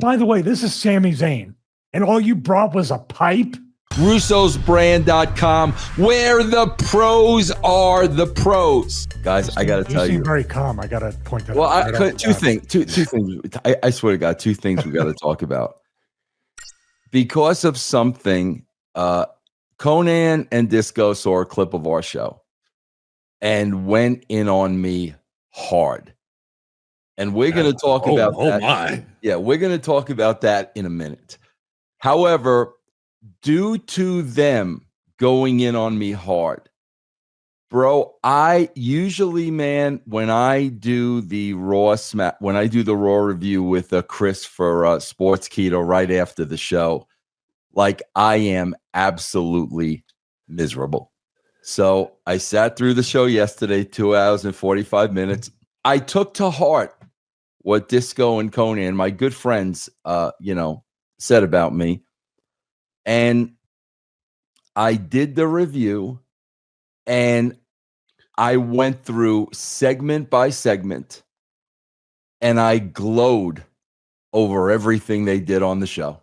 By the way, this is Sami Zayn, and all you brought was a pipe? Russo'sBrand.com, where the pros are the pros. Guys, I got to tell you. You seem very calm. I got to point that out. Well, two things. I swear to God, two things we got to talk about. Because of something, Konnan and Disco saw a clip of our show and went in on me hard. And we're going to talk about that. My. Yeah, we're going to talk about that in a minute. However, due to them going in on me hard, bro, I usually, man, when I do the Raw review with Chris for Sports Keto right after the show, like I am absolutely miserable. So I sat through the show yesterday, 2 hours and 45 minutes. I took to heart what Disco and Konnan, my good friends, said about me. And I did the review, and I went through segment by segment, and I glowed over everything they did on the show.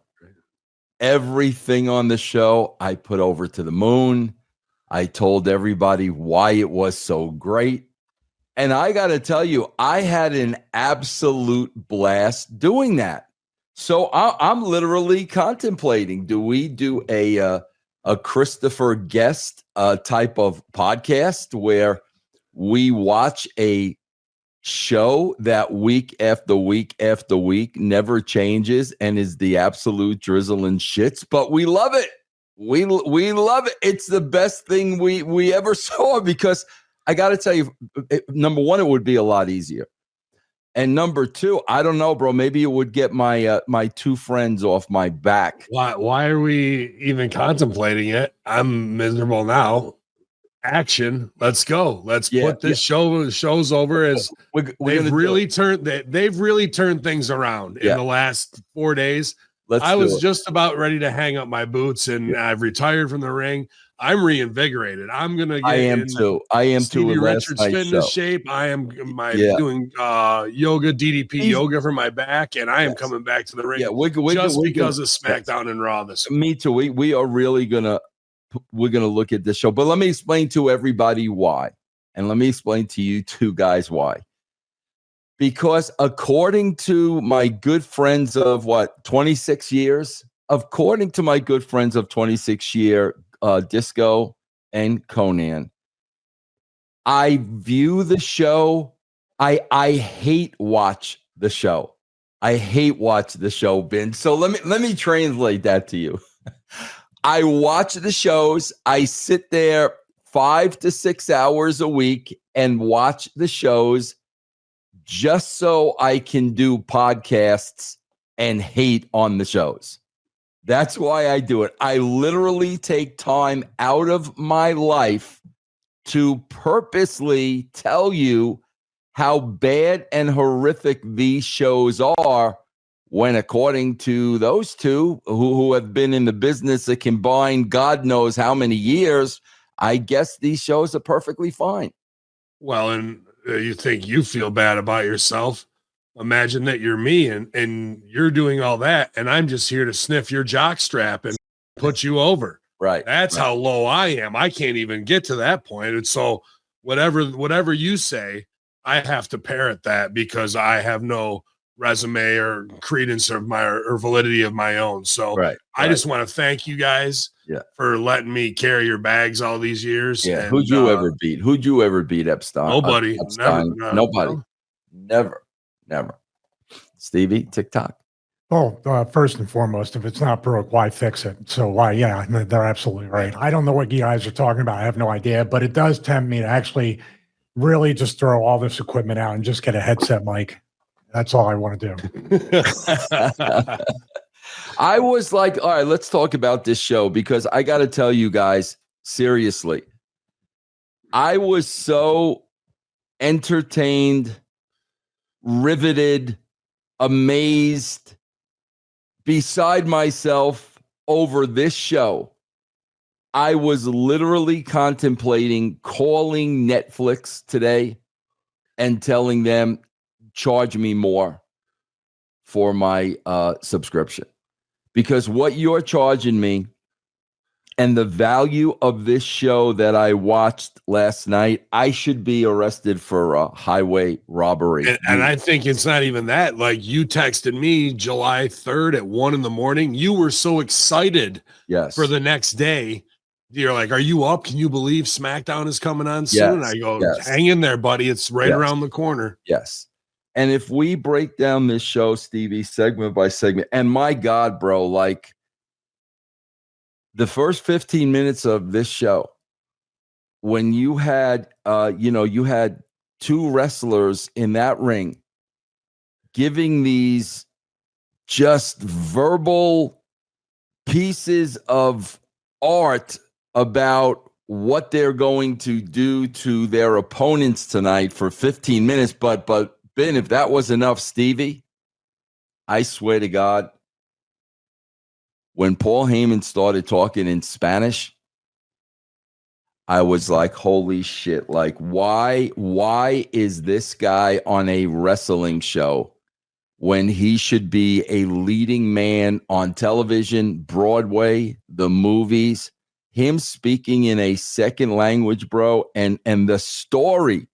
Everything on the show, I put over to the moon. I told everybody why it was so great. And I got to tell you, I had an absolute blast doing that. So I'm literally contemplating, do we do a Christopher Guest type of podcast where we watch a show that week after week after week never changes and is the absolute drizzle and shits, but we love it. We love it. It's the best thing we ever saw, because I got to tell you, number one, it would be a lot easier. And number two, I don't know, bro, maybe it would get my my two friends off my back. Why are we even contemplating it? I'm miserable now. Action. Let's go. Let's put this show's over. As they've really turned things around in the last 4 days. I was just about ready to hang up my boots, and I've retired from the ring. I'm reinvigorated. I'm gonna get I am Stevie too. Richards fitness shape. I am doing yoga, DDP yoga for my back, and I am coming back to the ring. Yeah, we're because of SmackDown and Raw this week. Me too. We are really gonna look at this show, but let me explain to everybody why, and let me explain to you two guys why. Because according to my good friends of 26 years, Disco and Konnan, I view the show. I hate watch the show. I hate watch the show, Ben. So let me translate that to you. I watch the shows. I sit there 5 to 6 hours a week and watch the shows just so I can do podcasts and hate on the shows. That's why I do it. I literally take time out of my life to purposely tell you how bad and horrific these shows are, when according to those two who have been in the business a combined God knows how many years, I guess these shows are perfectly fine. Well, and you think you feel bad about yourself. Imagine that you're me and you're doing all that, and I'm just here to sniff your jock strap and put you over. Right. That's how low I am. I can't even get to that point. And so whatever you say, I have to parrot that, because I have no resume or credence of or validity of my own. So I just want to thank you guys for letting me carry your bags all these years. Yeah. And, Who'd you ever beat? Who'd you ever beat, Epstein? Nobody. Epstein? Nobody. Never. Stevie, TikTok. Well, first and foremost, if it's not broke, why fix it? So they're absolutely right. I don't know what you guys are talking about. I have no idea, but it does tempt me to actually really just throw all this equipment out and just get a headset mic. That's all I want to do. I was like, all right, let's talk about this show, because I got to tell you guys, seriously, I was so entertained, riveted, amazed, beside myself over this show. I was literally contemplating calling Netflix today and telling them, charge me more for my subscription, because what you're charging me and the value of this show that I watched last night, I should be arrested for a highway robbery. And I think it's not even that. Like, you texted me July 3rd at 1 a.m. You were so excited for the next day. You're like, are you up? Can you believe SmackDown is coming on soon? Yes, I go, hang in there, buddy. It's right around the corner. Yes. And if we break down this show, Stevie, segment by segment, and my God, bro, like, the first 15 minutes of this show, when you had, you had two wrestlers in that ring giving these just verbal pieces of art about what they're going to do to their opponents tonight for 15 minutes. But Ben, if that was enough, Stevie, I swear to God, when Paul Heyman started talking in Spanish, I was like, holy shit. Like, why is this guy on a wrestling show when he should be a leading man on television, Broadway, the movies, him speaking in a second language, bro, and the story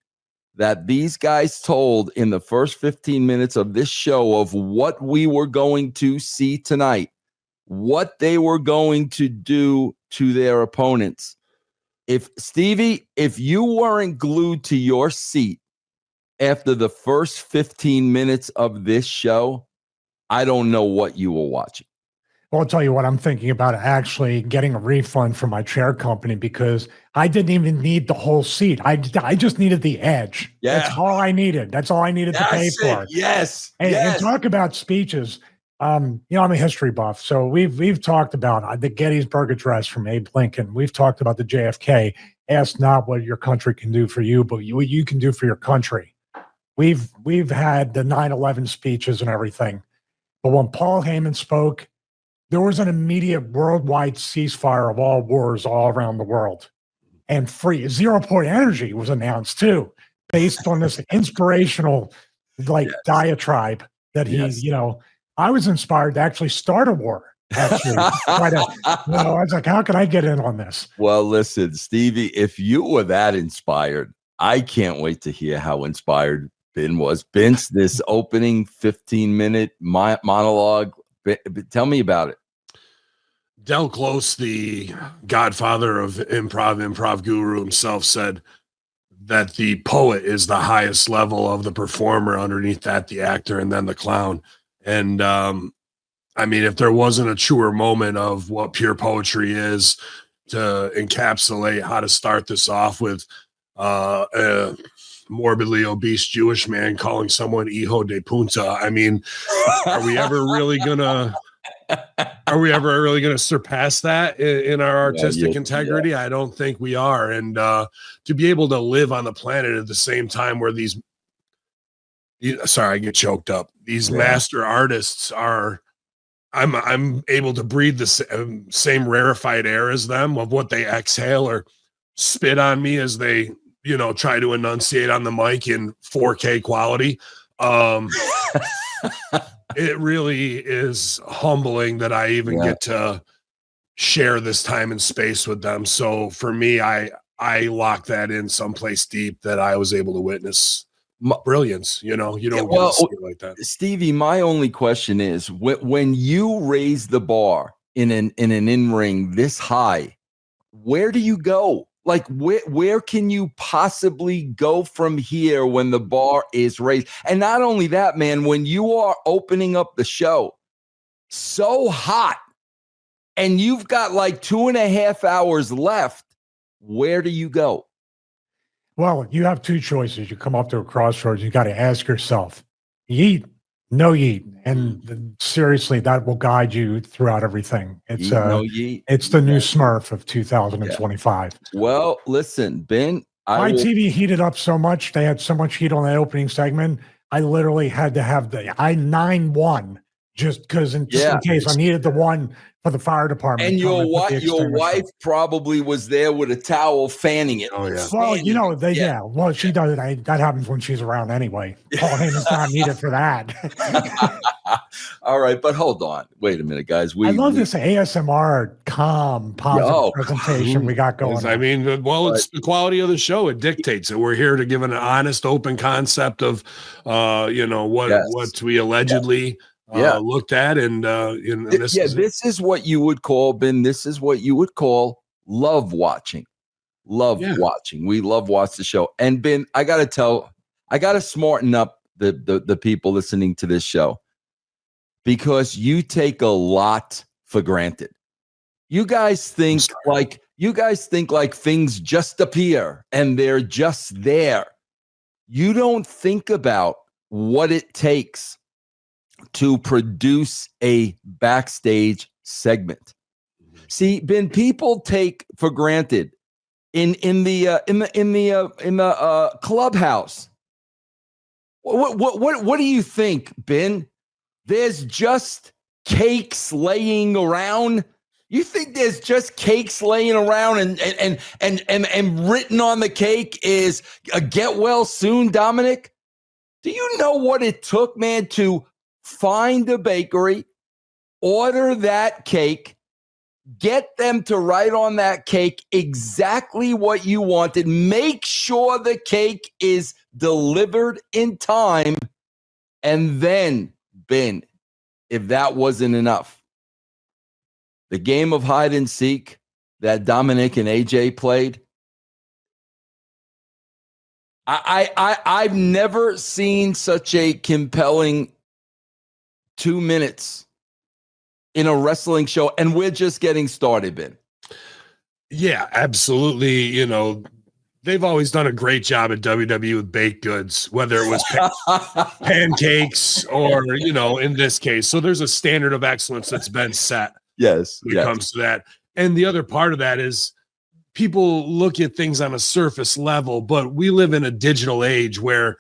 that these guys told in the first 15 minutes of this show of what we were going to see tonight, what they were going to do to their opponents. If Stevie, if you weren't glued to your seat after the first 15 minutes of this show, I don't know what you were watching. Well, I'll tell you what, I'm thinking about actually getting a refund from my chair company, because I didn't even need the whole seat. I just needed the edge. Yeah. That's all I needed. That's all I needed to pay for. Yes. And talk about speeches. I'm a history buff, so we've talked about the Gettysburg Address from Abe Lincoln. We've talked about the JFK. Ask not what your country can do for you, but what you can do for your country. We've had the 9/11 speeches and everything, but when Paul Heyman spoke, there was an immediate worldwide ceasefire of all wars all around the world, and free 0 Point energy was announced too, based on this inspirational diatribe that he, I was inspired to actually start a war. Actually, I was like, how can I get in on this? Well, listen, Stevie, if you were that inspired, I can't wait to hear how inspired Ben was. Vince, this opening 15-minute monologue, tell me about it. Del Close, the godfather of improv guru himself, said that the poet is the highest level of the performer, underneath that the actor, and then the clown. And I mean, if there wasn't a truer moment of what pure poetry is to encapsulate how to start this off with a morbidly obese Jewish man calling someone hijo de punta. I mean, are we ever really gonna surpass that in our artistic integrity? Yeah. I don't think we are. And to be able to live on the planet at the same time where these, sorry, I get choked up. These master artists are, I'm able to breathe the same rarefied air as them, of what they exhale or spit on me as they, try to enunciate on the mic in 4K quality. It really is humbling that I even get to share this time and space with them. So for me, I lock that in someplace deep, that I was able to witness brilliance. You don't get to see it like that. Stevie, my only question is, when you raise the bar in an in-ring this high, where do you go? Like, where can you possibly go from here when the bar is raised? And not only that, man, when you are opening up the show so hot and you've got like 2.5 hours left, where do you go? Well, you have two choices. You come up to a crossroads. You got to ask yourself, yeet, no yeet. And seriously, that will guide you throughout everything. It's it's the new Smurf of 2025. Yeah. Well, listen, Ben, my TV heated up so much. They had so much heat on that opening segment. I literally had to have the 9-1 just because in case I needed the one for the fire department. And your wife probably was there with a towel fanning it. Oh yeah. Well, you know, well, she does it. That happens when she's around anyway. Paul Heyman's not needed for that. All right, but hold on. Wait a minute, guys. I love this ASMR calm, positive presentation we got going on. I mean, it's the quality of the show. It dictates it. We're here to give an honest, open concept of, what we allegedly looked at. And this is what you would call, Ben, this is what you would call love watching. Watching. We love watch the show. And Ben, I got to smarten up the people listening to this show, because you take a lot for granted. You guys think like things just appear and they're just there. You don't think about what it takes to produce a backstage segment. See, Ben, people take for granted in the clubhouse. What do you think, Ben? There's just cakes laying around. You think there's just cakes laying around and written on the cake is a get well soon, Dominic? Do you know what it took, man, to find a bakery, order that cake, get them to write on that cake exactly what you wanted, make sure the cake is delivered in time, and then, Ben, if that wasn't enough, the game of hide and seek that Dominic and AJ played, I've never seen such a compelling 2 minutes in a wrestling show, and we're just getting started, Ben. Yeah, absolutely. You know, they've always done a great job at WWE with baked goods, whether it was pancakes or, in this case. So there's a standard of excellence that's been set. Yes. When it comes to that. And the other part of that is people look at things on a surface level, but we live in a digital age where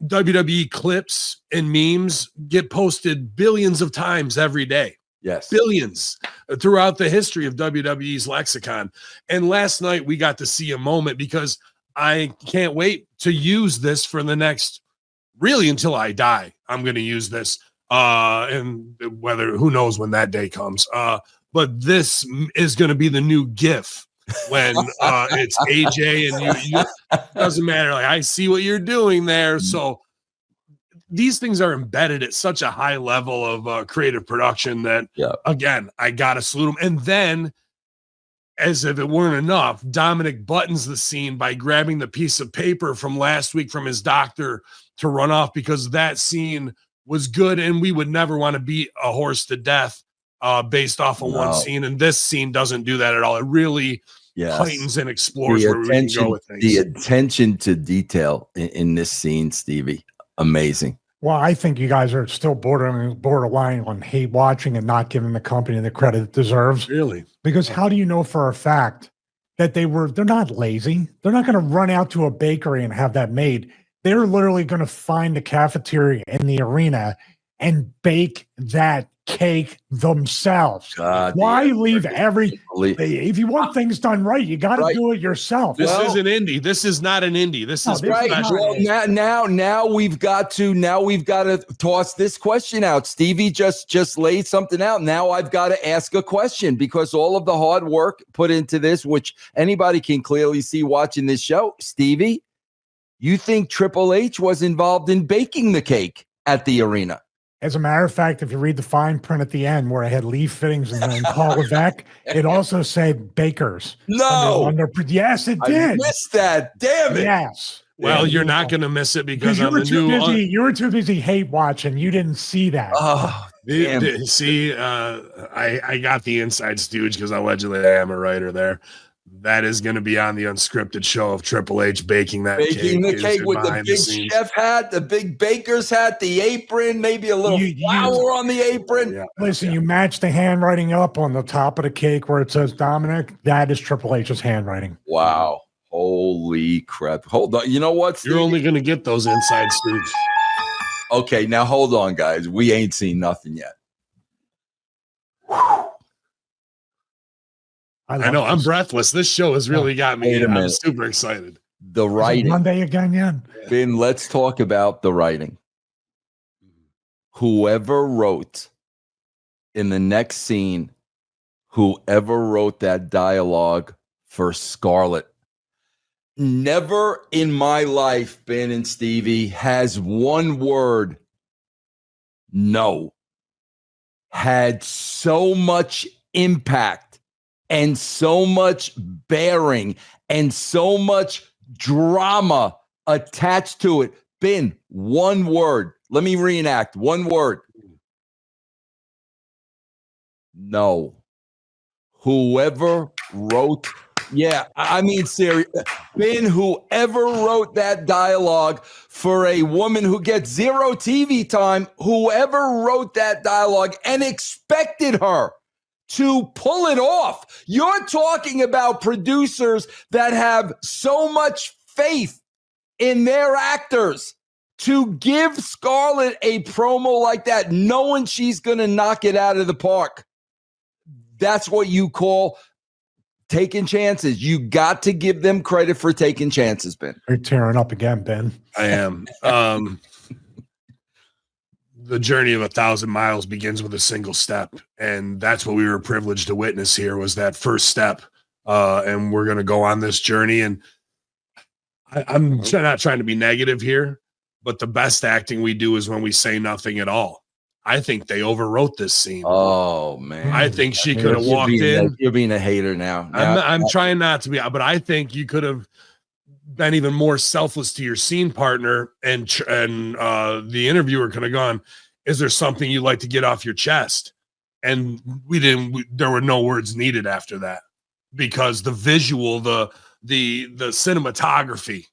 WWE clips and memes get posted billions of times every day. Yes. Billions throughout the history of WWE's lexicon. And last night we got to see a moment, because I can't wait to use this for the next, really until I die. I'm going to use this. And who knows when that day comes. But this is going to be the new GIF when it's AJ and you doesn't matter. Like, I see what you're doing there. So these things are embedded at such a high level of creative production that, again, I got to salute them. And then, as if it weren't enough, Dominic buttons the scene by grabbing the piece of paper from last week from his doctor to run off, because that scene was good, and we would never want to beat a horse to death based off of one scene. And this scene doesn't do that at all. It really heightens and explores where we can go with things. The attention to detail in this scene, Stevie, amazing. Well, I think you guys are still borderline on hate watching and not giving the company the credit it deserves. Really? Because how do you know for a fact that they're not lazy? They're not going to run out to a bakery and have that made. They're literally going to find the cafeteria in the arena and bake that cake themselves. Why leave if you want things done right, you got to do it yourself. This is an indie. This is not an indie. This is right. Well, now we've got to toss this question out. Stevie just laid something out. Now I've got to ask a question, because all of the hard work put into this, which anybody can clearly see watching this show. Stevie, you think Triple H was involved in baking the cake at the arena? As a matter of fact, if you read the fine print at the end where I had Lee Fittings and then Paul Levesque, it also said bakers. No. Yes, it did. I missed that. Damn it. Yes. Well, you're not going to miss it because you were too busy hate watching. You didn't see that. Oh, see, I got the inside stooge because allegedly I am a writer there. That is going to be on the unscripted show of Triple H baking the cake with the big chef hat, the big baker's hat, the apron, maybe a little flour on the apron. Yeah. Listen, you match the handwriting up on the top of the cake where it says Dominic. That is Triple H's handwriting. Wow. Holy crap. Hold on. You know what, Steve? You're only going to get those inside stooge. Okay, now hold on, guys. We ain't seen nothing yet. I know. I'm breathless. This show has really got me. I'm super excited. The writing. Monday again, yeah. Ben, let's talk about the writing. Whoever wrote in the next scene, whoever wrote that dialogue for Scarlett, never in my life, Ben and Stevie, has one word, no, had so much impact and so much bearing and so much drama attached to it. Ben, one word. Let me reenact. One word. No. Whoever wrote, yeah, I mean, serious. Ben, whoever wrote that dialogue for a woman who gets zero TV time, whoever wrote that dialogue and expected her to pull it off. You're talking about producers that have so much faith in their actors to give Scarlett a promo like that, knowing she's going to knock it out of the park. That's what you call taking chances. You got to give them credit for taking chances, Ben. You're tearing up again, Ben. I am. The journey of 1,000 miles begins with a single step. And that's what we were privileged to witness here, was that first step. And we're going to go on this journey. And I'm not trying to be negative here, but the best acting we do is when we say nothing at all. I think they overwrote this scene. Oh, man. I think she could have walked in. You're being a hater now. I'm trying not to be, but I think you could have been even more selfless to your scene partner, and the interviewer could have gone, is there something you'd like to get off your chest? And there were no words needed after that, because the visual, the cinematography,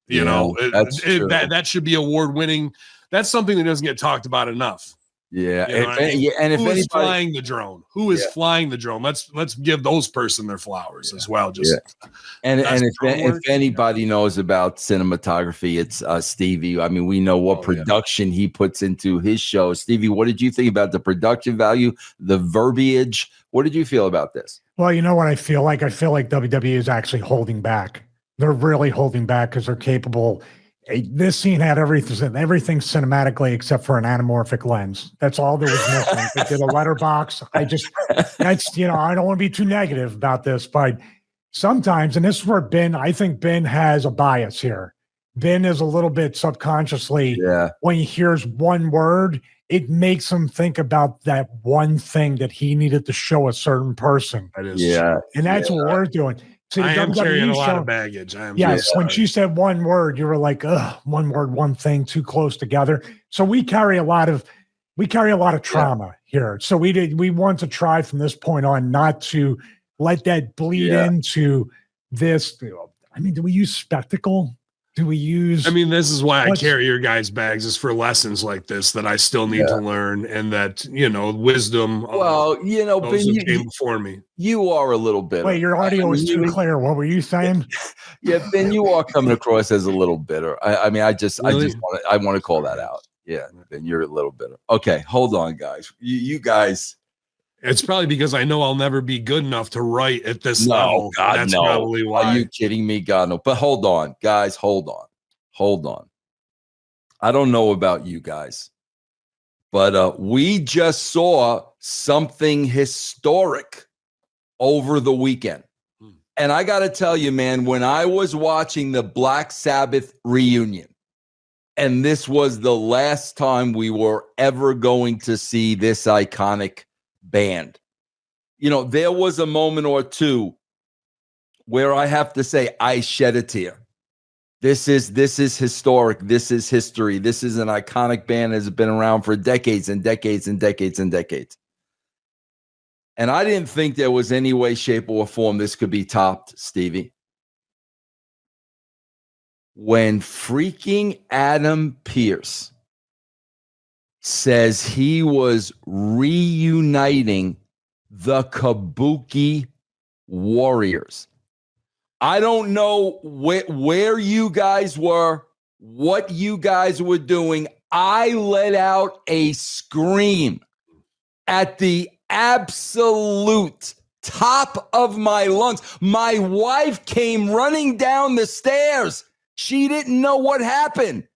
that should be award winning. That's something that doesn't get talked about enough. Yeah. And if anybody flying the drone, who is flying the drone? Let's give those person their flowers as well. And if anybody knows about cinematography, it's Stevie. I mean, we know what production he puts into his show. Stevie, what did you think about the production value, the verbiage? What did you feel about this? Well, you know what I feel like? I feel like WWE is actually holding back. They're really holding back because they're capable. This scene had everything cinematically except for an anamorphic lens. That's all there was missing. They did a letterbox. I don't want to be too negative about this, but sometimes, and this is where I think Ben has a bias here. Ben is a little bit subconsciously, when he hears one word, it makes him think about that one thing that he needed to show a certain person. That is and that's what we're doing. See, I am carrying a lot of baggage. When she said one word, you were like, one word, one thing, too close together. So we carry a lot of trauma here. So we want to try from this point on not to let that bleed into this. I mean, do we use spectacle? Do we use? I mean, this is why I carry your guys' bags, is for lessons like this that I still need to learn, and that, wisdom. Well, those who came before me. You are a little bitter. Wait, your audio was too clear. What were you saying? Ben, you are coming across as a little bitter. I want to call that out. Yeah, Ben, you're a little bitter. Okay, hold on, guys. You guys. It's probably because I know I'll never be good enough to write at this level. God, that's probably why. Are you kidding me? God, no. But hold on, guys. Hold on. I don't know about you guys, but we just saw something historic over the weekend. And I got to tell you, man, when I was watching the Black Sabbath reunion, and this was the last time we were ever going to see this iconic band, there was a moment or two where I have to say I shed a tear. This is historic. This is history. This is an iconic band that has been around for decades and decades and decades and decades. And I didn't think there was any way, shape, or form this could be topped, Stevie. When freaking Adam Pearce says he was reuniting the Kabuki Warriors. I don't know where you guys were, what you guys were doing. I let out a scream at the absolute top of my lungs. My wife came running down the stairs. She didn't know what happened.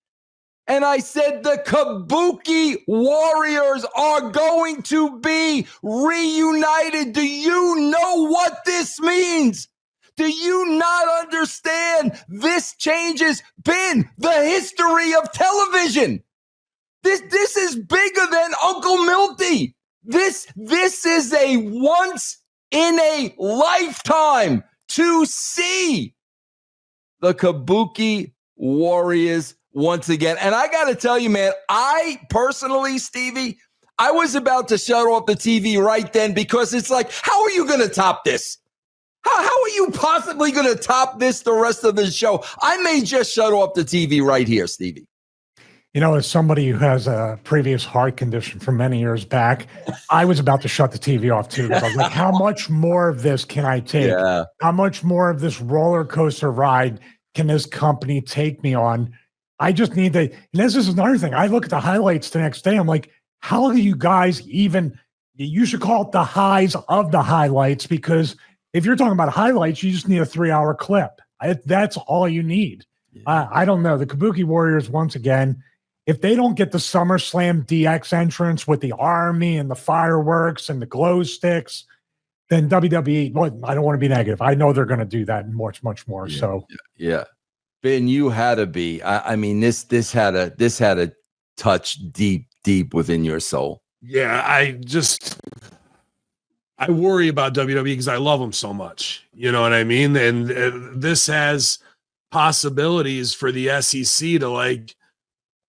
And I said, the Kabuki Warriors are going to be reunited. Do you know what this means? Do you not understand? This change has been the history of television. This is bigger than Uncle Milty. This is a once in a lifetime to see the Kabuki Warriors once again. And I got to tell you, man, I personally, Stevie, I was about to shut off the TV right then because it's like, how are you going to top this? How are you possibly going to top this the rest of the show? I may just shut off the TV right here, Stevie. You know, as somebody who has a previous heart condition from many years back, I was about to shut the TV off too. I was like, how much more of this can I take? Yeah. How much more of this roller coaster ride can this company take me on? I just need to, and this is another thing. I look at the highlights the next day. I'm like, how do you guys even, you should call it the highs of the highlights, because if you're talking about highlights, you just need a 3-hour clip. That's all you need. Yeah. I don't know. The Kabuki Warriors, once again, if they don't get the SummerSlam DX entrance with the army and the fireworks and the glow sticks, then WWE, well, I don't want to be negative. I know they're going to do that much, much more. Yeah, so, yeah. Ben, you had to be. I mean, this had a touch deep within your soul. Yeah, I worry about WWE because I love them so much. You know what I mean? And this has possibilities for the SEC to, like,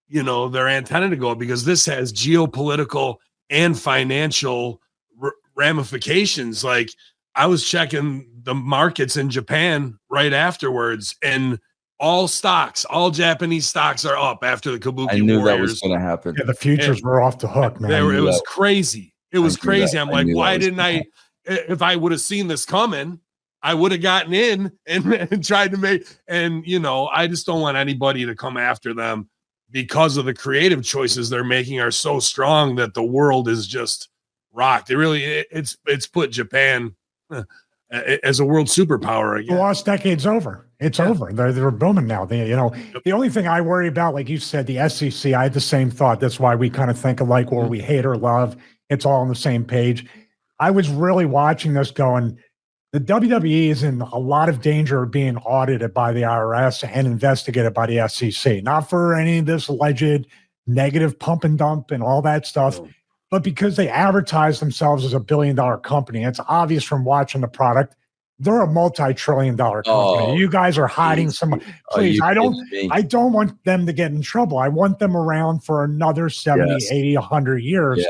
you know, their antenna to go up, because this has geopolitical and financial ramifications. Like, I was checking the markets in Japan right afterwards, and all Japanese stocks are up after the Kabuki Warriors. I knew that was going to happen. Yeah, the futures were off the hook, man. It was crazy. It was crazy. I'm like, why didn't I? If I would have seen this coming, I would have gotten in and tried to make. And, you know, I just don't want anybody to come after them, because of the creative choices they're making are so strong that the world is just rocked. It's put Japan as a world superpower again. The lost decade's over. It's over. They're booming now. The only thing I worry about, like you said, the SEC, I had the same thought. That's why we kind of think alike, or we hate or love. It's all on the same page. I was really watching this going, the WWE is in a lot of danger of being audited by the IRS and investigated by the SEC. Not for any of this alleged negative pump and dump and all that stuff, but because they advertise themselves as a billion-dollar company. It's obvious from watching the product. They're a multi-trillion-dollar company. You guys are hiding some. Please, I don't want them to get in trouble. I want them around for another 70, 80, 100 years. Yeah.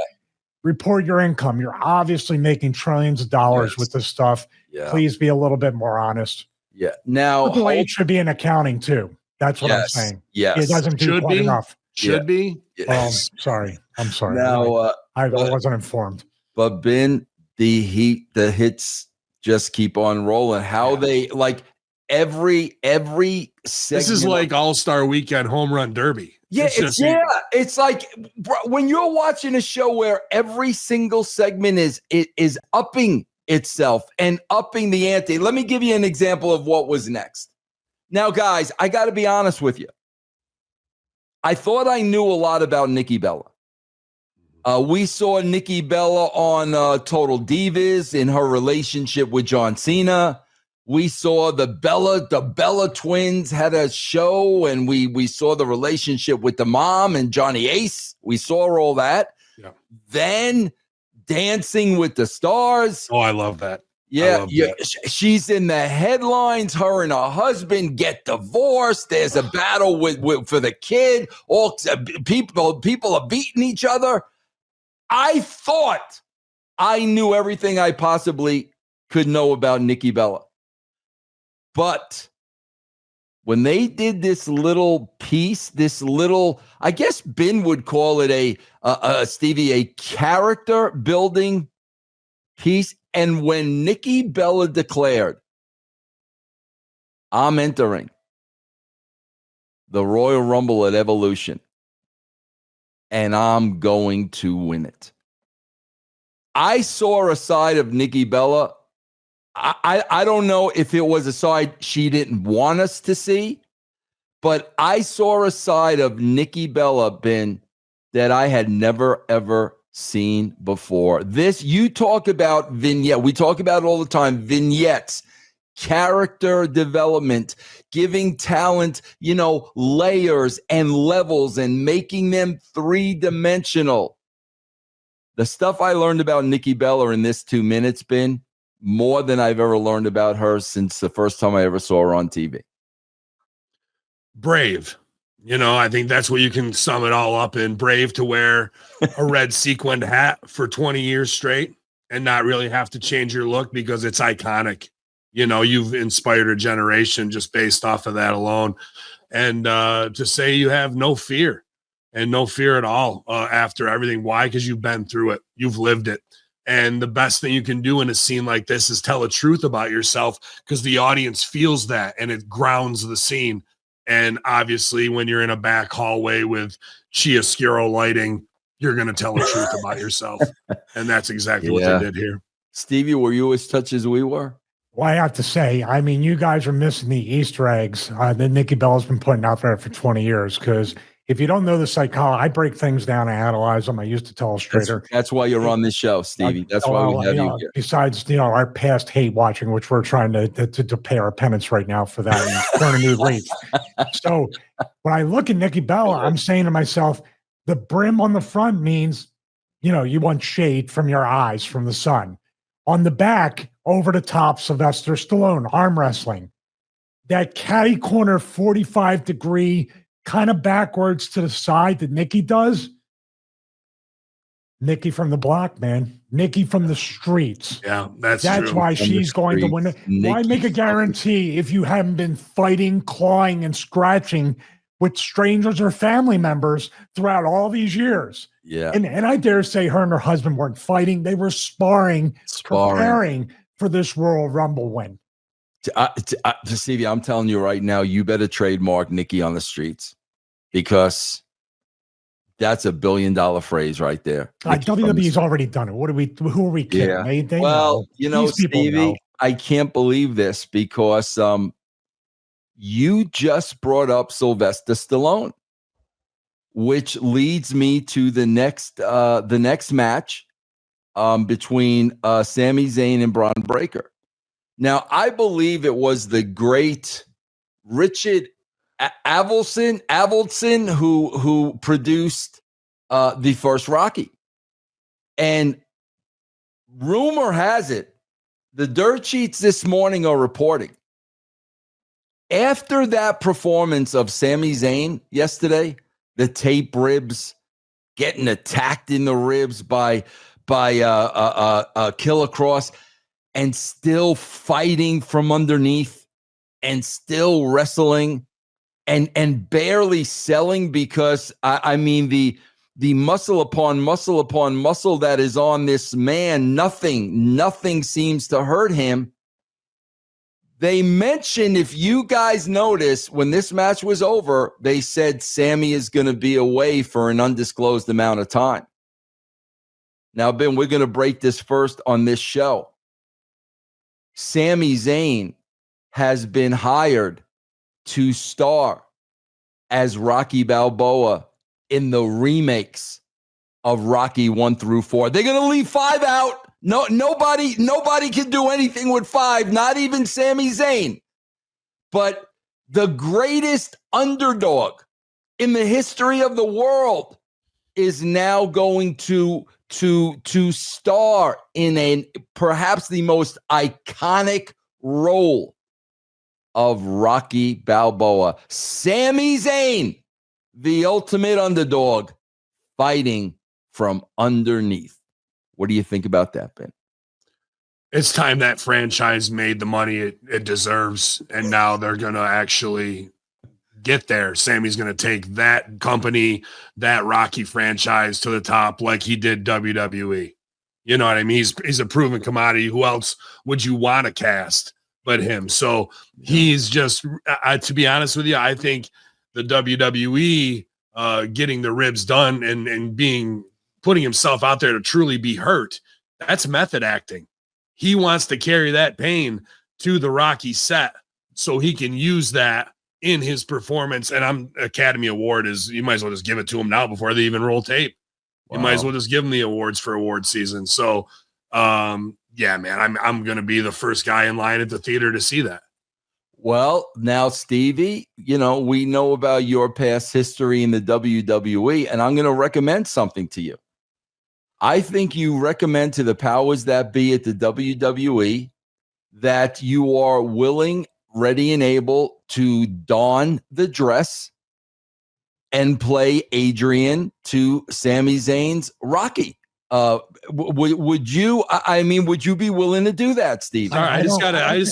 Report your income. You're obviously making trillions of dollars with this stuff. Yeah. Please be a little bit more honest. Yeah. Now, it should be in accounting too. That's what I'm saying. Yes. It doesn't do quite enough. Should be. Yes. Sorry. I'm sorry. Now, I wasn't informed. But Ben, the hits just keep on rolling. How they, like, every segment. This is like All-Star Weekend Home Run Derby. Yeah, it's like, bro, when you're watching a show where every single segment is upping itself and upping the ante. Let me give you an example of what was next. Now, guys, I got to be honest with you. I thought I knew a lot about Nikki Bella. We saw Nikki Bella on Total Divas in her relationship with John Cena. We saw the Bella twins had a show, and we saw the relationship with the mom and Johnny Ace. We saw all that. Yeah. Then Dancing with the Stars. Oh, I love that. Yeah. She's in the headlines. Her and her husband get divorced. There's a battle with for the kid. All people are beating each other. I thought I knew everything I possibly could know about Nikki Bella. But when they did this little piece, I guess Ben would call it Stevie, a character building piece. And when Nikki Bella declared, I'm entering the Royal Rumble at Evolution, and I'm going to win it, I saw a side of Nikki Bella I don't know if it was a side she didn't want us to see, but I saw a side of Nikki Bella, Ben, that I had never, ever seen before. This, you talk about vignette. We talk about it all the time, vignettes, character development, giving talent, layers and levels and making them three-dimensional. The stuff I learned about Nikki Bella in this 2 minutes, Ben, more than I've ever learned about her since the first time I ever saw her on TV. Brave. I think that's what you can sum it all up in. Brave to wear a red sequined hat for 20 years straight and not really have to change your look because it's iconic. You've inspired a generation just based off of that alone. And to say you have no fear and no fear at all after everything. Why? Because you've been through it. You've lived it. And the best thing you can do in a scene like this is tell the truth about yourself because the audience feels that and it grounds the scene. And obviously, when you're in a back hallway with chiaroscuro lighting, you're going to tell the truth about yourself. And that's exactly what they did here. Stevie, were you as touched as we were? Well, I have to say, you guys are missing the Easter eggs that Nikki Bella's been putting out there for 20 years. Because if you don't know the psychology, I break things down and analyze them. I used to tell a straighter. That's why you're on this show, Stevie. That's why we have you here. Besides, our past hate watching, which we're trying to pay our penance right now for that and turn a new leaf. So when I look at Nikki Bella, I'm saying to myself, the brim on the front means, you want shade from your eyes from the sun. On the back, over the top, Sylvester Stallone, arm wrestling. That catty corner 45-degree kind of backwards to the side that Nikki does. Nikki from the block, man. Nikki from the streets. Yeah, that's true. Why she's going to win it. Why make a guarantee if you haven't been fighting, clawing, and scratching with strangers or family members throughout all these years? Yeah. And I dare say her and her husband weren't fighting. They were sparring. Preparing for this Royal Rumble win. Stevie, I'm telling you right now, you better trademark Nikki on the streets because that's $1 billion phrase right there. WWE's already done it. Who are we kidding? Yeah. They know. Stevie, know. I can't believe this because you just brought up Sylvester Stallone, which leads me to the next match between Sami Zayn and Bron Breakker. Now, I believe it was the great Richard Avildsen who produced the first Rocky. And rumor has it, the dirt sheets this morning are reporting, after that performance of Sami Zayn yesterday, the tape ribs, getting attacked in the ribs by Killer Cross, and still fighting from underneath and still wrestling and barely selling because the muscle upon muscle upon muscle that is on this man, nothing seems to hurt him. They mentioned, if you guys notice, when this match was over, they said Sami is going to be away for an undisclosed amount of time. Now, Ben, we're going to break this first on this show. Sami Zayn has been hired to star as Rocky Balboa in the remakes of Rocky 1 through 4. They're going to leave 5 out. No, nobody can do anything with 5, not even Sami Zayn. But the greatest underdog in the history of the world is now going to star in perhaps the most iconic role of Rocky Balboa. Sami Zayn, the ultimate underdog, fighting from underneath. What do you think about that, Ben? It's time that franchise made the money it deserves, and now they're going to actually get there. Sammy's going to take that company, that Rocky franchise to the top like he did WWE. You know what I mean? He's a proven commodity. Who else would you want to cast but him? So he's just, to be honest with you, I think the WWE getting the ribs done and putting himself out there to truly be hurt, that's method acting. he wants to carry that pain to the Rocky set so he can use that in his performance. And Academy Award is, you might as well just give it to him now before they even roll tape. You might as well just give them the awards for award season. So, yeah, man, I'm going to be the first guy in line at the theater to see that. Well, now, Stevie, we know about your past history in the WWE, and I'm going to recommend something to you. I think you recommend to the powers that be at the WWE that you are willing, ready, and able to don the dress and play Adrian to Sami Zayn's Rocky. Would you? I mean, would you be willing to do that, Stevie? Sorry, I just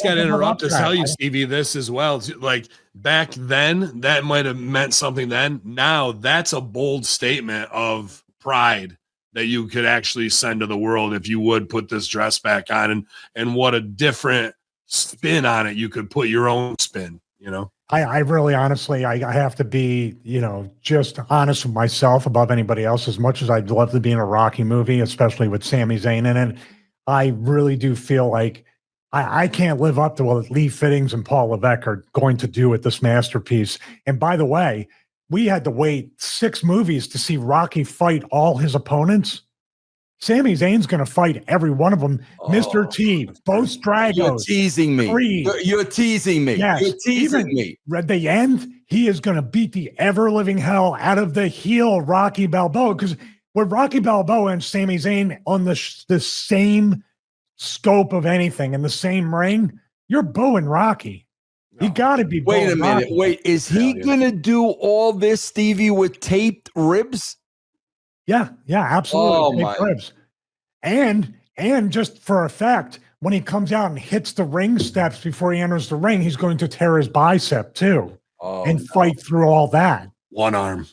gotta interrupt to tell you, Stevie, this as well. Like back then, that might have meant something then. Now that's a bold statement of pride that you could actually send to the world if you would put this dress back on, and what a different spin on it. You could put your own spin, I really honestly, I have to be, just honest with myself above anybody else. As much as I'd love to be in a Rocky movie, especially with Sami Zayn in it, I really do feel like I can't live up to what Lee Fittings and Paul Levesque are going to do with this masterpiece. And by the way, we had to wait 6 movies to see Rocky fight all his opponents. Sami Zayn's going to fight every one of them. Mr. T, both Dragos. You're teasing me. You're teasing me. Yes. You're teasing me. At the end, he is going to beat the ever-living hell out of the heel Rocky Balboa, because with Rocky Balboa and Sami Zayn on the same scope of anything in the same ring, you're booing Rocky. You got to be booing Wait a minute. Rocky. Wait, is he going to do all this, Stevie, with taped ribs? Yeah, absolutely. Ribs. And just for a fact, when he comes out and hits the ring steps before he enters the ring, he's going to tear his bicep too and fight through all that. One-armed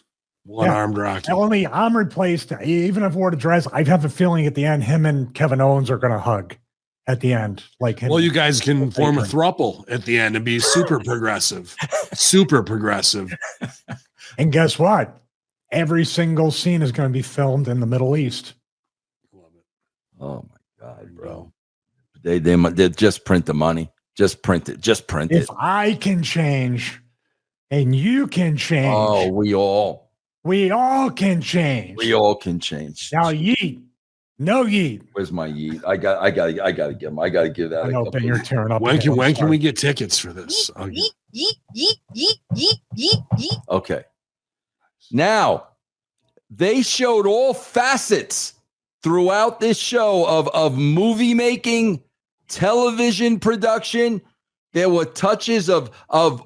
Rocky. Only I'm replaced. Even if we're to dress, I have a feeling at the end, him and Kevin Owens are going to hug at the end. Like him. Well, you guys can form a throuple at the end and be super progressive. Super progressive. And guess what? Every single scene is going to be filmed in the Middle East. Love it. Oh my God, bro! They just print the money. Just print it. Just print it. If I can change, and you can change. We all can change. We all can change. Now, yeet. No yeet. Where's my yeet? I gotta give him. I gotta give that. I know, Ben, you're tearing up. When can we get tickets for this? Okay. Now, they showed all facets throughout this show of movie making, television production. There were touches of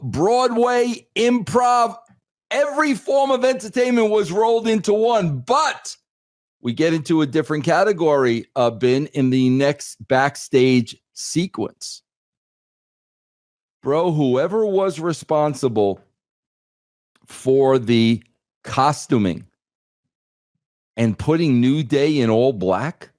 Broadway, improv. Every form of entertainment was rolled into one. But we get into a different category, Ben, in the next backstage sequence. Bro, whoever was responsible for the costuming and putting New Day in all black,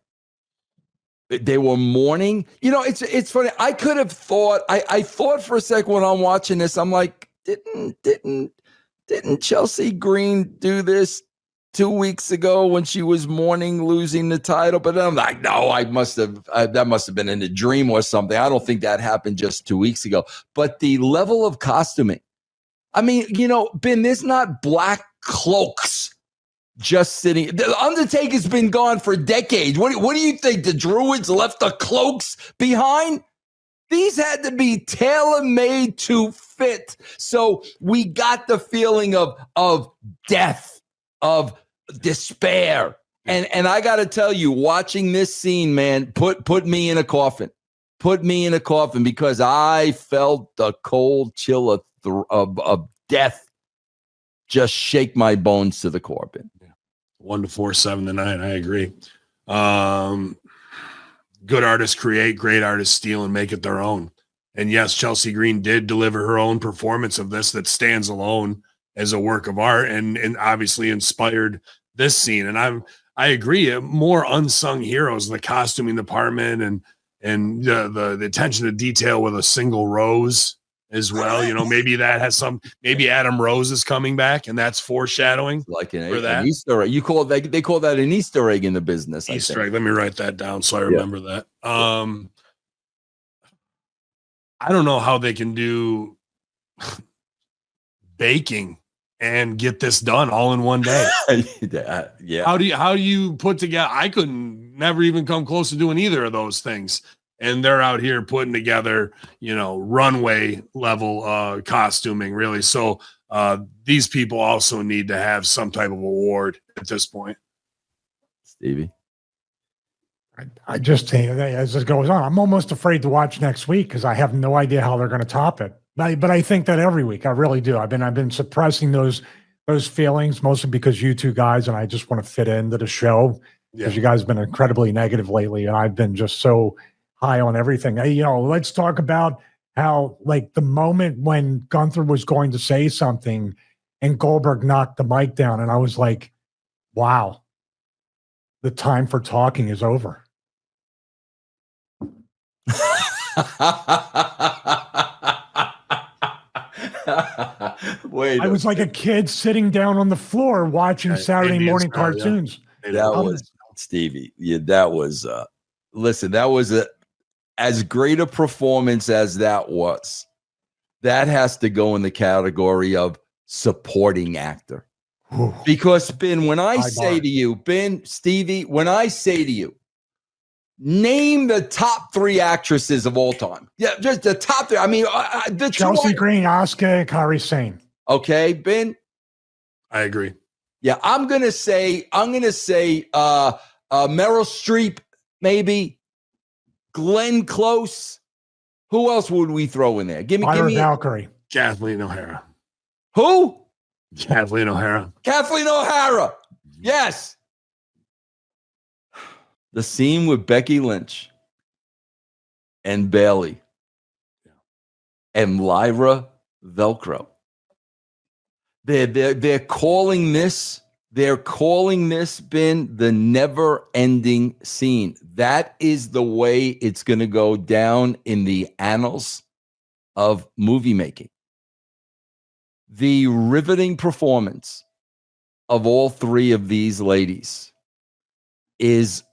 they were mourning. It's funny. I could have thought, I thought for a second when I'm watching this, I'm like, didn't Chelsea Green do this 2 weeks ago when she was mourning losing the title? But I'm like, no, that must have been in a dream or something. I don't think that happened just 2 weeks ago. But the level of costuming, I mean, Ben, there's not black cloaks just sitting. The Undertaker's been gone for decades. What do you think? The Druids left the cloaks behind? These had to be tailor-made to fit. So we got the feeling of death, of despair. And I got to tell you, watching this scene, man, put me in a coffin. Put me in a coffin, because I felt the cold chill of death just shake my bones to the core. 1 to 4, 7 to 9. I agree. Good artists create, great artists steal and make it their own. And yes, Chelsea Green did deliver her own performance of this that stands alone as a work of art, and obviously inspired this scene. And I agree, more unsung heroes, the costuming department and the attention to detail with a single rose as well. You know, maybe that has maybe Adam Rose is coming back, and that's foreshadowing like that. An Easter egg. They call that an Easter egg in the business. Easter egg. Let me write that down so I remember that. I don't know how they can do baking and get this done all in one day. Yeah. How do you put together? I couldn't never even come close to doing either of those things. And they're out here putting together, runway level costuming, really. So these people also need to have some type of award at this point. Stevie. I just think as this goes on, I'm almost afraid to watch next week because I have no idea how they're going to top it. But I think that every week, I really do. I've been suppressing those feelings mostly because you two guys and I just want to fit into the show because you guys have been incredibly negative lately, and I've been just so high on everything. Let's talk about how like the moment when Gunther was going to say something and Goldberg knocked the mic down, and I was like, wow, the time for talking is over. Wait, I was like a kid sitting down on the floor watching Saturday morning cartoons. That was Stevie. Yeah, that was listen, that was as great a performance as that was. That has to go in the category of supporting actor. Ooh. Because Ben, when I say to you, Stevie, when I say to you, name the top 3 actresses of all time. Yeah, just the top 3. I mean, the Chelsea Green, Asuka, Kairi Sane. Okay, Ben. I agree. Yeah, I'm gonna say Meryl Streep, maybe Glenn Close. Who else would we throw in there? Give me Valkyrie. Kathleen O'Hara. Who? Kathleen O'Hara. Kathleen O'Hara. Yes. The scene with Becky Lynch and Bayley and Lyra Velcro. They're calling this, Ben, the never-ending scene. That is the way it's going to go down in the annals of movie making. The riveting performance of all 3 of these ladies is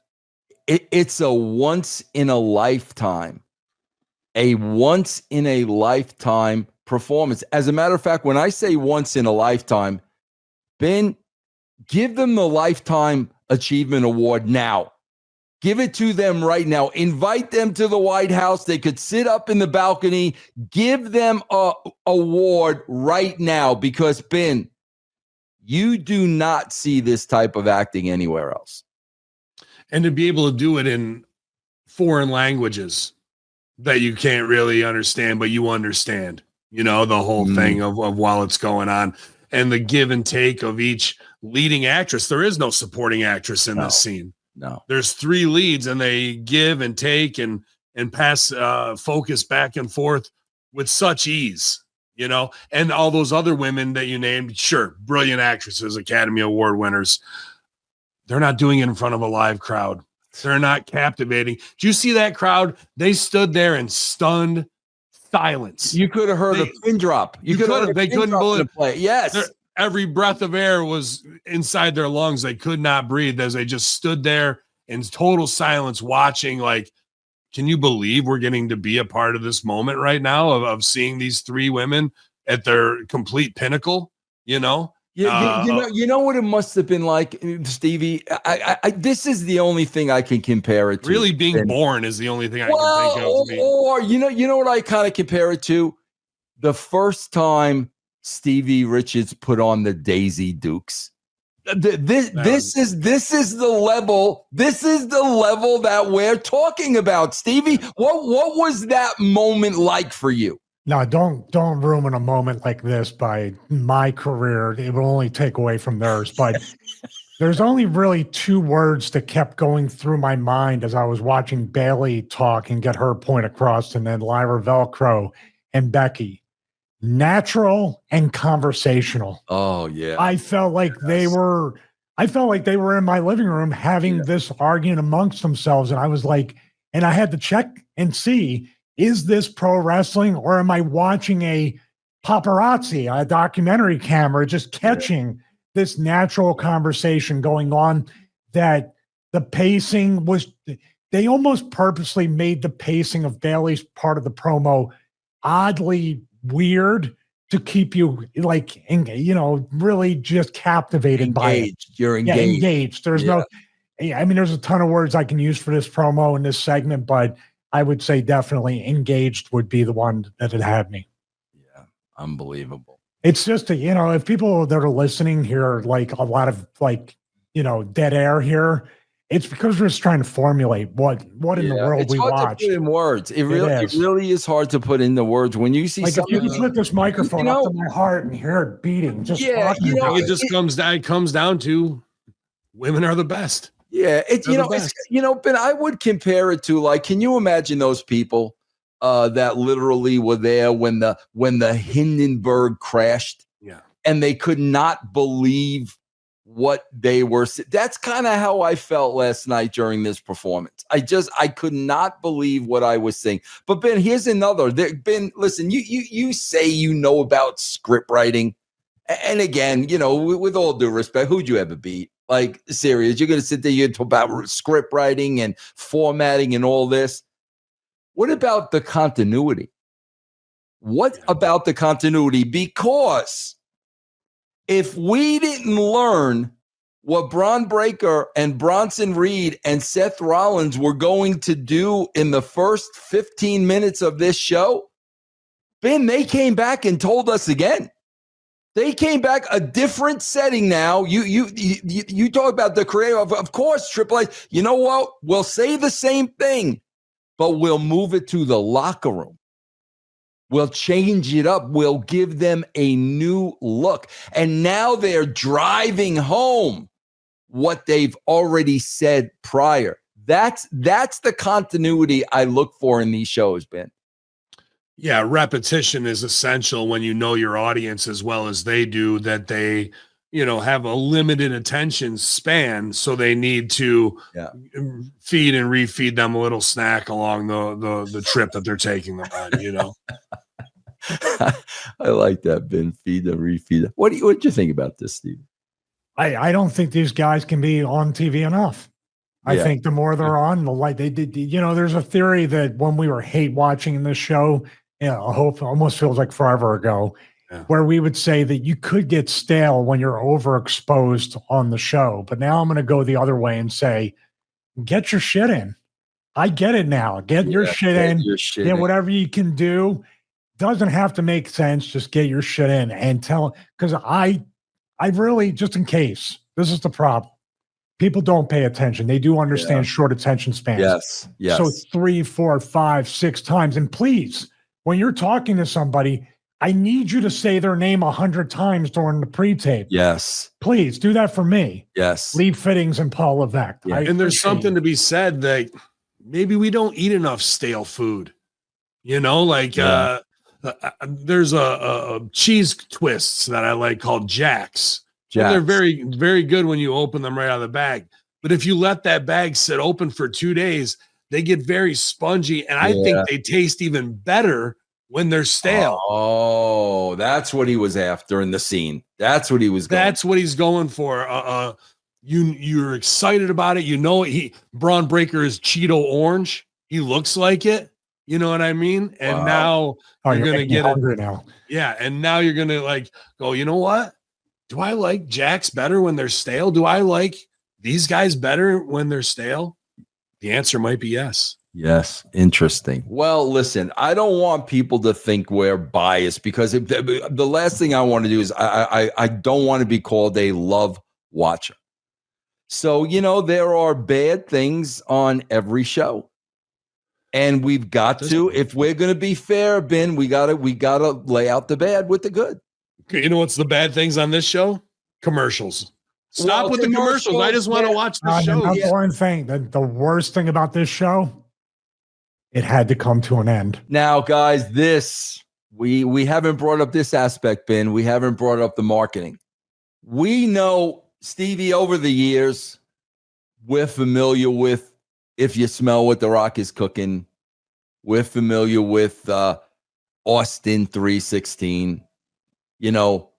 it's a once in a lifetime performance. As a matter of fact, when I say once in a lifetime, Ben, give them the Lifetime Achievement Award now. Give it to them right now. Invite them to the White House. They could sit up in the balcony. Give them a award right now because, Ben, you do not see this type of acting anywhere else. And to be able to do it in foreign languages that you can't really understand, but you understand, the whole thing of while it's going on, and the give and take of each leading actress. There is no supporting actress in this scene. No, there's 3 leads, and they give and take and pass focus back and forth with such ease, and all those other women that you named, sure, brilliant actresses, Academy Award winners. They're not doing it in front of a live crowd. They're not captivating. Do you see that crowd? They stood there in stunned silence. You could have heard a pin drop. They couldn't believe it. Yes. Every breath of air was inside their lungs. They could not breathe as they just stood there in total silence watching. Like, can you believe we're getting to be a part of this moment right now of seeing these 3 women at their complete pinnacle, Yeah, you know what it must have been like, Stevie. This is the only thing I can compare it to. Really, being born is the only thing I can think of. Or you know what I kind of compare it to? The first time Stevie Richards put on the Daisy Dukes. This is the level. This is the level that we're talking about, Stevie. What was that moment like for you? No, don't ruin a moment like this by my career. It will only take away from theirs. But there's only really 2 words that kept going through my mind as I was watching Bayley talk and get her point across, and then Lyra Velcro and Becky. Natural and conversational. Oh yeah. I felt like they were in my living room having this argument amongst themselves, and I was like, and I had to check and see. is this pro wrestling, or am I watching a paparazzi, a documentary camera, just catching this natural conversation going on? That the pacing was, they almost purposely made the pacing of Bayley's part of the promo oddly weird to keep you like, really just captivated by it. You're engaged. Yeah, engaged. There's no, I mean, there's a ton of words I can use for this promo in this segment, but I would say definitely engaged would be the one that had had me. Yeah, unbelievable. It's just, if people that are listening hear like a lot of like, dead air here, it's because we're just trying to formulate what in the world we watch. To put in words. It really is hard to put in the words when you see like something. If you can put this microphone up to my heart and hear it beating, just it just comes down to women are the best. Yeah, but I would compare it to, like, can you imagine those people that literally were there when the Hindenburg crashed? Yeah, and they could not believe what they were. That's kind of how I felt last night during this performance. I could not believe what I was seeing. But Ben, here's another. Listen, you say about script writing, and again, with all due respect, who'd you ever beat? Like, serious, you're going to sit there, you talk about script writing and formatting and all this. What about the continuity? What about the continuity? Because if we didn't learn what Bron Breakker and Bronson Reed and Seth Rollins were going to do in the first 15 minutes of this show, Ben, they came back and told us again. They came back a different setting now. You talk about the creative. Of course, Triple H, you know what? We'll say the same thing, but we'll move it to the locker room. We'll change it up. We'll give them a new look. And now they're driving home what they've already said prior. That's the continuity I look for in these shows, Ben. Yeah, repetition is essential when you know your audience as well as they do, that they, have a limited attention span. So they need to feed and refeed them a little snack along the trip that they're taking them on, I like that, Ben. Feed and refeed. What do you think about this, Steve? I don't think these guys can be on TV enough. I think the more they're on, the light they did. There's a theory that when we were hate watching this show, I hope almost feels like forever ago, where we would say that you could get stale when you're overexposed on the show. But now I'm going to go the other way and say, get your shit in. I get it now. Get your shit in. Whatever you can do. Doesn't have to make sense. Just get your shit in and tell, because I really, just in case, this is the problem. People don't pay attention. They do understand short attention spans. Yes. So 3, 4, 5, 6 times. And please, when you're talking to somebody, I need you to say their name 100 times during the pre-tape. Yes. Please do that for me. Yes. Lee Fittings and Paul Levesque. Yeah. And there's something to be said that maybe we don't eat enough stale food. There's a cheese twists that I like called Jacks. And they're very, very good when you open them right out of the bag. But if you let that bag sit open for 2 days, they get very spongy. And I think they taste even better when they're stale. Oh, that's what he was after in the scene. That's what he was going. That's what he's going for. You're excited about it. Bron Breakker is Cheeto orange. He looks like it. You know what I mean? And now you're going to get it. Now. Yeah. And now you're going to go, you know what? Do I like Jacks better when they're stale? Do I like these guys better when they're stale? The answer might be yes. Yes. Interesting. Well, listen, I don't want people to think we're biased, because the last thing I want to do is I don't want to be called a love watcher. So, there are bad things on every show. And we've got to, if we're going to be fair, Ben, we gotta lay out the bad with the good. You know what's the bad things on this show? Commercials. Stop with the commercials. I just want to watch the show. The important thing, the worst thing about this show, it had to come to an end. Now, guys, we haven't brought up this aspect, Ben. We haven't brought up the marketing. We know, Stevie, over the years, we're familiar with, if you smell what The Rock is cooking, We're familiar with Austin 316.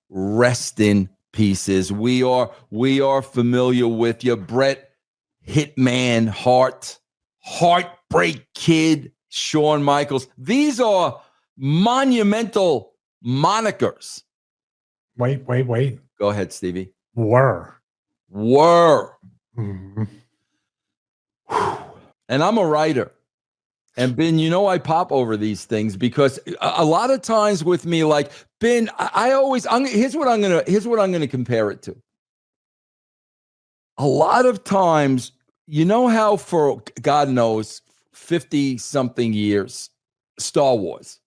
Rest in pieces. We are familiar with your Bret Hitman Hart, Heartbreak Kid, Shawn Michaels. These are monumental monikers. Wait. Go ahead, Stevie. Were. Mm-hmm. And I'm a writer. And Ben, I pop over these things because a lot of times with me, like Ben, here's what I'm gonna compare it to. A lot of times, how for God knows 50 something years, Star Wars,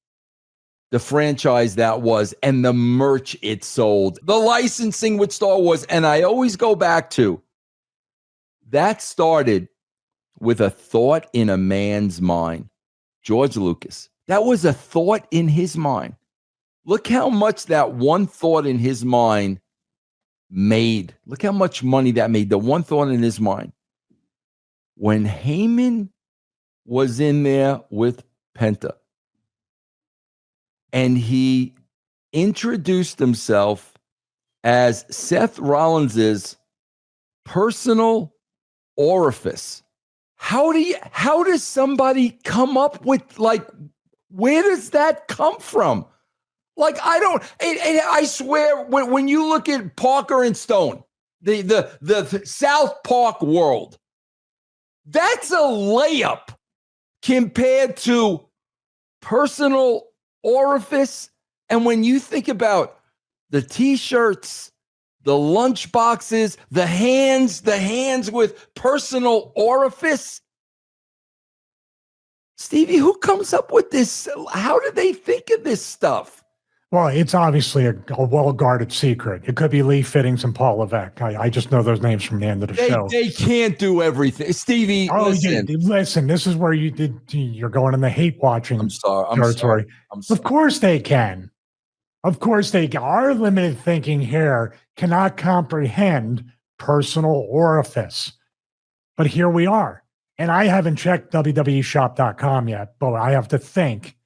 the franchise that was, and the merch it sold, the licensing with Star Wars, and I always go back to that started with a thought in a man's mind. George Lucas. That was a thought in his mind. Look how much that one thought in his mind made. Look how much money that made. The one thought in his mind. When Heyman was in there with Penta and he introduced himself as Seth Rollins's personal orifice. How does somebody come up with, like, where does that come from? Like, I swear, when you look at Parker and Stone, the South Park world, that's a layup compared to personal orifice. And when you think about the t-shirts, the lunch boxes, the hands with personal orifice. Stevie, who comes up with this? How do they think of this stuff? Well, it's obviously a well-guarded secret. It could be Lee Fittings and Paul Levesque. I just know those names from the end of the show. They can't do everything. Stevie, listen, this is where you're going in the hate-watching territory. I'm sorry. Of course they can. Of course they can. Our limited thinking here cannot comprehend personal orifice. But here we are. And I haven't checked WWEshop.com yet, but I have to think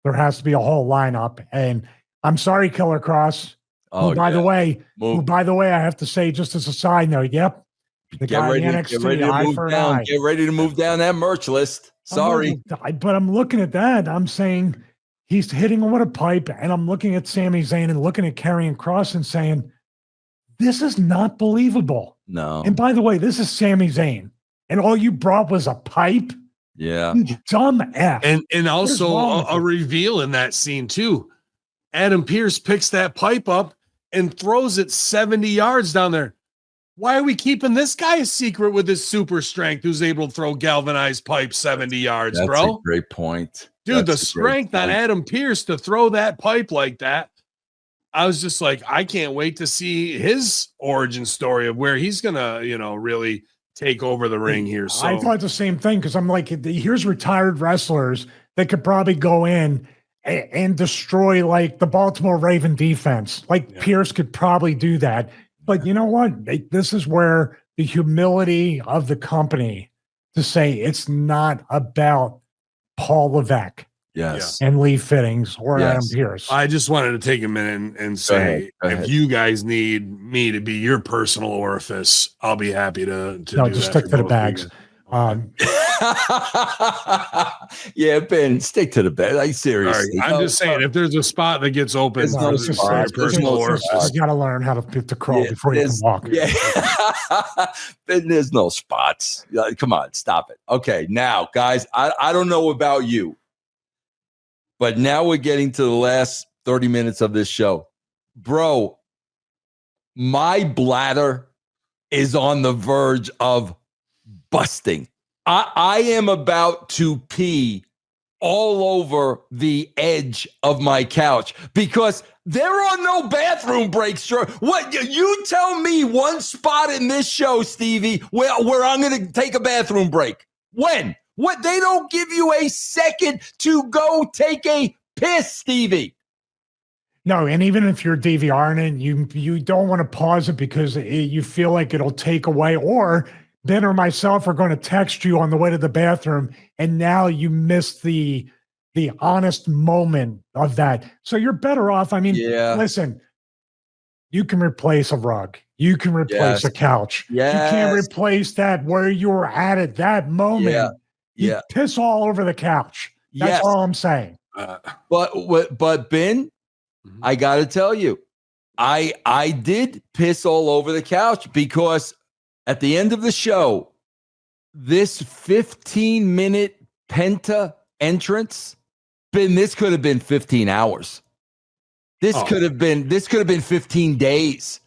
there has to be a whole lineup. And I'm sorry, Killer Cross. By the way, I have to say, just as a side note, yep. Get ready to move down that merch list. Sorry. But I'm looking at that. I'm saying he's hitting him with a pipe, and I'm looking at Sami Zayn and looking at Karrion Kross and saying, this is not believable. No. And by the way, this is Sami Zayn, and all you brought was a pipe? Yeah. You dumb F. And also a reveal in that scene, too. Adam Pearce picks that pipe up and throws it 70 yards down there. Why are we keeping this guy a secret with his super strength who's able to throw galvanized pipe 70 yards, That's bro? A great point. Dude, the strength on Adam Pearce to throw that pipe like that. I was just like, I can't wait to see his origin story of where he's going to, really take over the ring here. So I thought the same thing because I'm like, here's retired wrestlers that could probably go in and destroy like the Baltimore Raven defense. Like Pierce could probably do that. But you know what? This is where the humility of the company to say it's not about Paul Levesque. Yes. And Lee Fittings or Adam Pearce. I just wanted to take a minute and say, if you guys need me to be your personal orifice, I'll be happy to no, just stick to the bags. Yeah, Ben, stick to the bag. Like, seriously. I'm just saying, if there's a spot that gets open, you got to learn how to crawl before you can walk. Yeah. Ben, there's no spots. Come on, stop it. Okay, now, guys, I don't know about you, but now we're getting to the last 30 minutes of this show. Bro, my bladder is on the verge of busting. I am about to pee all over the edge of my couch because there are no bathroom breaks. What you tell me one spot in this show, Stevie, where I'm going to take a bathroom break? When? What? They don't give you a second to go take a piss, Stevie. No, and even if you're DVRing it, you don't want to pause it because you feel like it'll take away, or Ben or myself are going to text you on the way to the bathroom, and now you missed the honest moment of that. So you're better off. I mean, listen, you can replace a rug. You can replace a couch. You can't replace that where you were at that moment. You piss all over the couch. That's all I'm saying. But Ben, I got to tell you, I did piss all over the couch because at the end of the show, this 15-minute Penta entrance, Ben, this could have been 15 hours. This could have been 15 days.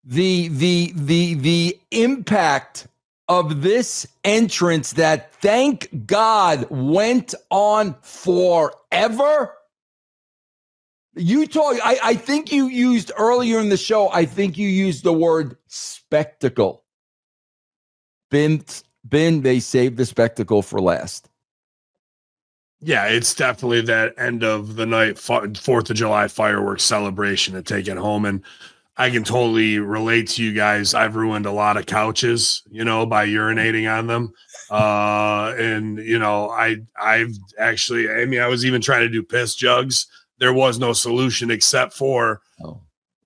The impact of this entrance that, thank God, went on forever. I think you used earlier in the show, I think you used the word spectacle. Ben, they saved the spectacle for last. Yeah, it's definitely that end of the night, 4th of July fireworks celebration to take it home. And I can totally relate to you guys. I've ruined a lot of couches, by urinating on them. And, I've actually, I was even trying to do piss jugs. There was no solution except for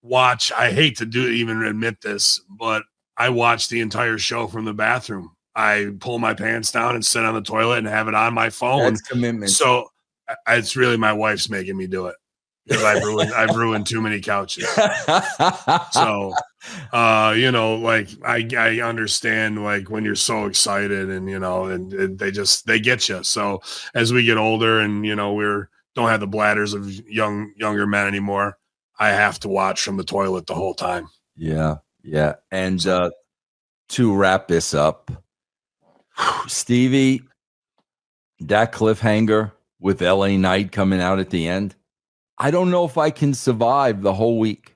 watch. I hate to even admit this, but I watched the entire show from the bathroom. I pull my pants down and sit on the toilet and have it on my phone. That's commitment. So it's really my wife's making me do it because I've ruined too many couches. So, I understand when you're so excited and, and they get you. So as we get older and, don't have the bladders of younger men anymore, I have to watch from the toilet the whole time. Yeah. Yeah. And to wrap this up, Stevie, that cliffhanger with LA Knight coming out at the end, I don't know if I can survive the whole week.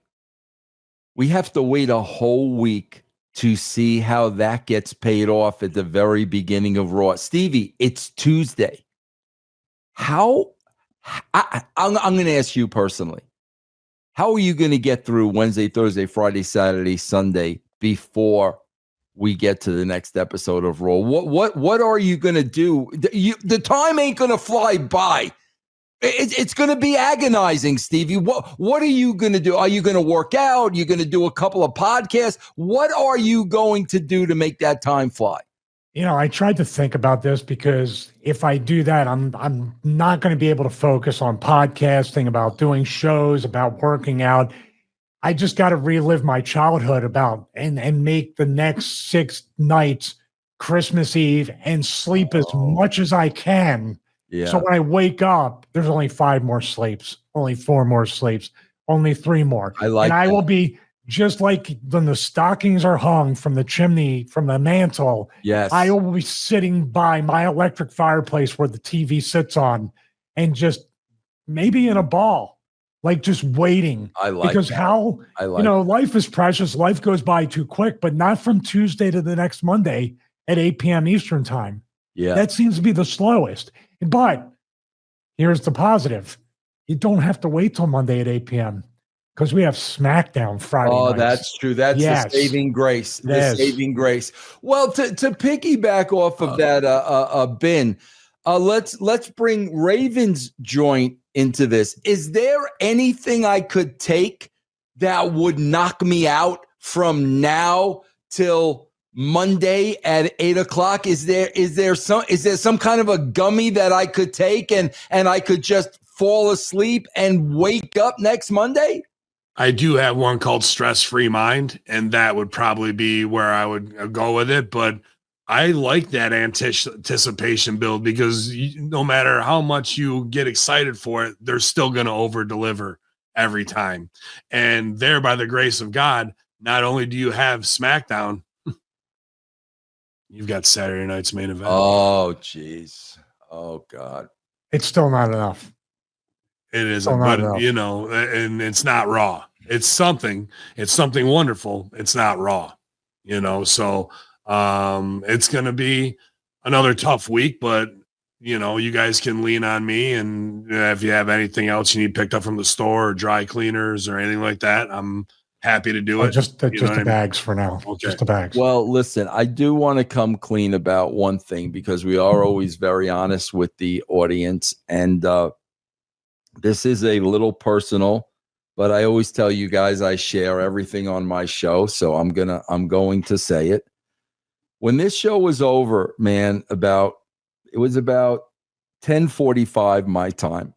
We have to wait a whole week to see how that gets paid off at the very beginning of Raw. Stevie, it's Tuesday. I'm going to ask you personally, how are you going to get through Wednesday, Thursday, Friday, Saturday, Sunday before we get to the next episode of Raw? What are you going to do? The time ain't going to fly by. It's going to be agonizing, Stevie. What are you going to do? Are you going to work out? You're going to do a couple of podcasts? What are you going to do to make that time fly? I tried to think about this because if I do that, I'm not going to be able to focus on podcasting, about doing shows, about working out. I just got to relive my childhood and make the next 6 nights Christmas Eve and sleep as much as I can. Yeah. So when I wake up, there's only 5 more sleeps, only 4 more sleeps, only 3 more. I will be just like when the stockings are hung from the chimney, from the mantle. Yes. I will be sitting by my electric fireplace where the TV sits on and just maybe in a ball. Just waiting. Because life is precious. Life goes by too quick, but not from Tuesday to the next Monday at 8 p.m. Eastern time. Yeah. That seems to be the slowest. But here's the positive. You don't have to wait till Monday at 8 p.m. because we have SmackDown Friday nights. That's true. That's the saving grace. Saving grace. Well, to piggyback off of that, Ben, let's bring Raven's joint into this. Is there anything I could take that would knock me out from now till Monday at 8:00? Is there some kind of a gummy that I could take and I could just fall asleep and wake up next Monday? I do have one called Stress Free Mind, and that would probably be where I would go with it. But I like that anticipation build because no matter how much you get excited for it, they're still going to over deliver every time. And there, by the grace of God, not only do you have SmackDown, you've got Saturday night's main event. Oh, geez. Oh, God. It's still not enough. It isn't, but and it's not Raw. It's something wonderful. It's not Raw, so it's going to be another tough week, but you guys can lean on me. And if you have anything else you need picked up from the store or dry cleaners or anything like that, I'm happy to do it. Just the bags for now. Okay. Just the bags. Well, listen, I do want to come clean about one thing because we are always very honest with the audience. And this is a little personal, but I always tell you guys I share everything on my show. So I'm going to say it. When this show was over, man, it was about 10:45 my time.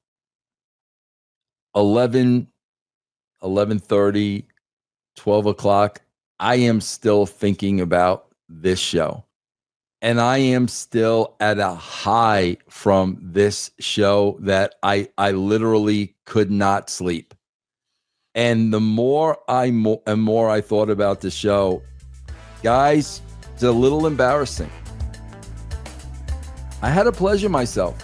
11:30, 12 o'clock. I am still thinking about this show. And I am still at a high from this show that I literally could not sleep. And the more I thought about the show, guys, it's a little embarrassing. I had to pleasure myself.